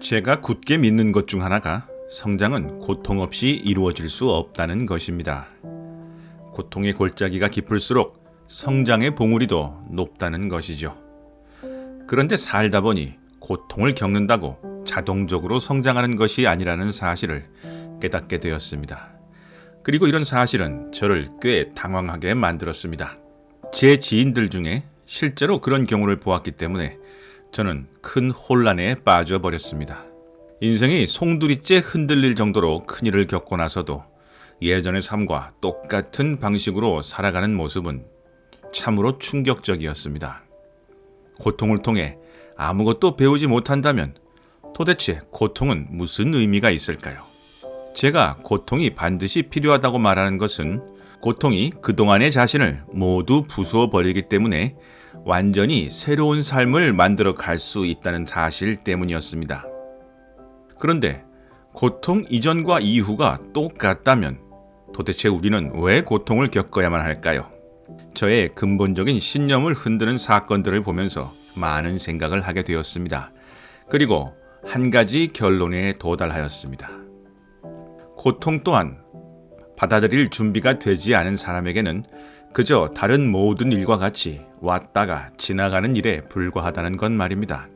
제가 굳게 믿는 것 중 하나가 성장은 고통 없이 이루어질 수 없다는 것입니다. 고통의 골짜기가 깊을수록 성장의 봉우리도 높다는 것이죠. 그런데 살다 보니 고통을 겪는다고 자동적으로 성장하는 것이 아니라는 사실을 깨닫게 되었습니다. 그리고 이런 사실은 저를 꽤 당황하게 만들었습니다. 제 지인들 중에 실제로 그런 경우를 보았기 때문에 저는 큰 혼란에 빠져버렸습니다. 인생이 송두리째 흔들릴 정도로 큰일을 겪고 나서도 예전의 삶과 똑같은 방식으로 살아가는 모습은 참으로 충격적이었습니다. 고통을 통해 아무것도 배우지 못한다면 도대체 고통은 무슨 의미가 있을까요? 제가 고통이 반드시 필요하다고 말하는 것은 고통이 그동안의 자신을 모두 부수어 버리기 때문에 완전히 새로운 삶을 만들어 갈 수 있다는 사실 때문이었습니다. 그런데 고통 이전과 이후가 똑같다면 도대체 우리는 왜 고통을 겪어야만 할까요? 저의 근본적인 신념을 흔드는 사건들을 보면서 많은 생각을 하게 되었습니다. 그리고 한 가지 결론에 도달하였습니다. 고통 또한 받아들일 준비가 되지 않은 사람에게는 그저 다른 모든 일과 같이 왔다가 지나가는 일에 불과하다는 건 말입니다.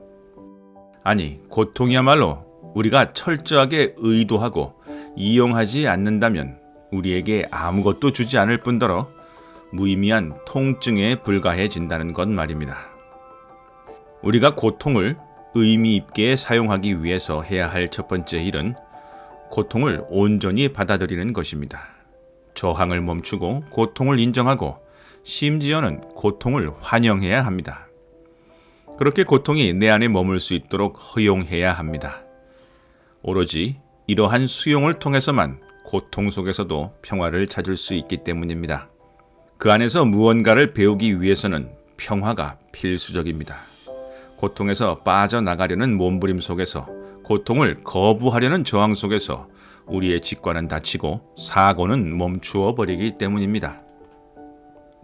아니, 고통이야말로 우리가 철저하게 의도하고 이용하지 않는다면 우리에게 아무것도 주지 않을 뿐더러 무의미한 통증에 불과해진다는 것 말입니다. 우리가 고통을 의미 있게 사용하기 위해서 해야 할 첫 번째 일은 고통을 온전히 받아들이는 것입니다. 저항을 멈추고 고통을 인정하고 심지어는 고통을 환영해야 합니다. 그렇게 고통이 내 안에 머물 수 있도록 허용해야 합니다. 오로지 이러한 수용을 통해서만 고통 속에서도 평화를 찾을 수 있기 때문입니다. 그 안에서 무언가를 배우기 위해서는 평화가 필수적입니다. 고통에서 빠져나가려는 몸부림 속에서, 고통을 거부하려는 저항 속에서 우리의 직관은 닫히고 사고는 멈추어 버리기 때문입니다.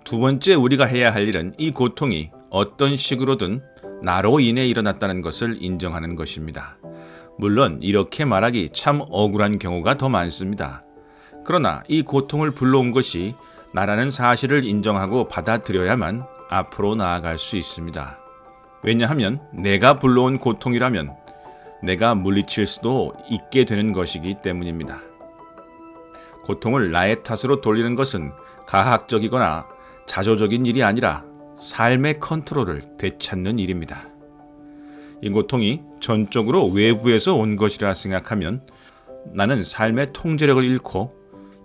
두 번째 우리가 해야 할 일은 이 고통이 어떤 식으로든 나로 인해 일어났다는 것을 인정하는 것입니다. 물론 이렇게 말하기 참 억울한 경우가 더 많습니다. 그러나 이 고통을 불러온 것이 나라는 사실을 인정하고 받아들여야만 앞으로 나아갈 수 있습니다. 왜냐하면 내가 불러온 고통이라면 내가 물리칠 수도 있게 되는 것이기 때문입니다. 고통을 나의 탓으로 돌리는 것은 가학적이거나 자조적인 일이 아니라 삶의 컨트롤을 되찾는 일입니다. 이 고통이 전적으로 외부에서 온 것이라 생각하면 나는 삶의 통제력을 잃고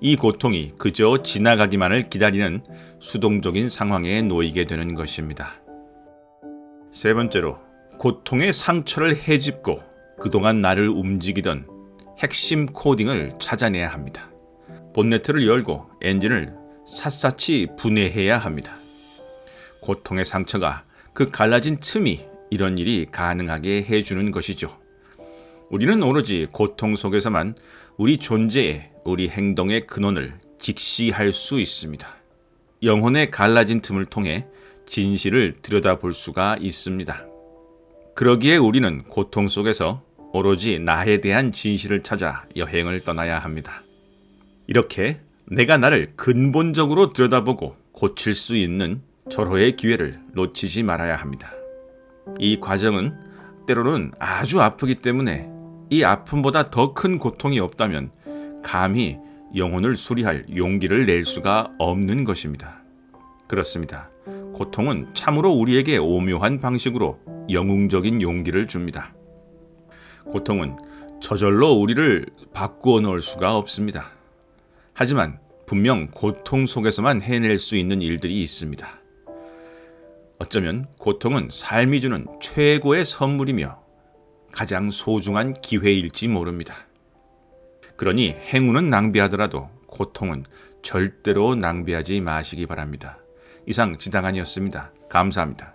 이 고통이 그저 지나가기만을 기다리는 수동적인 상황에 놓이게 되는 것입니다. 세 번째로, 고통의 상처를 헤집고 그동안 나를 움직이던 핵심 코딩을 찾아내야 합니다. 본네트를 열고 엔진을 샅샅이 분해해야 합니다. 고통의 상처가 그 갈라진 틈이 이런 일이 가능하게 해주는 것이죠. 우리는 오로지 고통 속에서만 우리 존재의, 우리 행동의 근원을 직시할 수 있습니다. 영혼의 갈라진 틈을 통해 진실을 들여다볼 수가 있습니다. 그러기에 우리는 고통 속에서 오로지 나에 대한 진실을 찾아 여행을 떠나야 합니다. 이렇게 내가 나를 근본적으로 들여다보고 고칠 수 있는 절호의 기회를 놓치지 말아야 합니다. 이 과정은 때로는 아주 아프기 때문에 이 아픔보다 더 큰 고통이 없다면 감히 영혼을 수리할 용기를 낼 수가 없는 것입니다. 그렇습니다. 고통은 참으로 우리에게 오묘한 방식으로 영웅적인 용기를 줍니다. 고통은 저절로 우리를 바꾸어 놓을 수가 없습니다. 하지만 분명 고통 속에서만 해낼 수 있는 일들이 있습니다. 어쩌면 고통은 삶이 주는 최고의 선물이며 가장 소중한 기회일지 모릅니다. 그러니 행운은 낭비하더라도 고통은 절대로 낭비하지 마시기 바랍니다. 이상 지당한이었습니다. 감사합니다.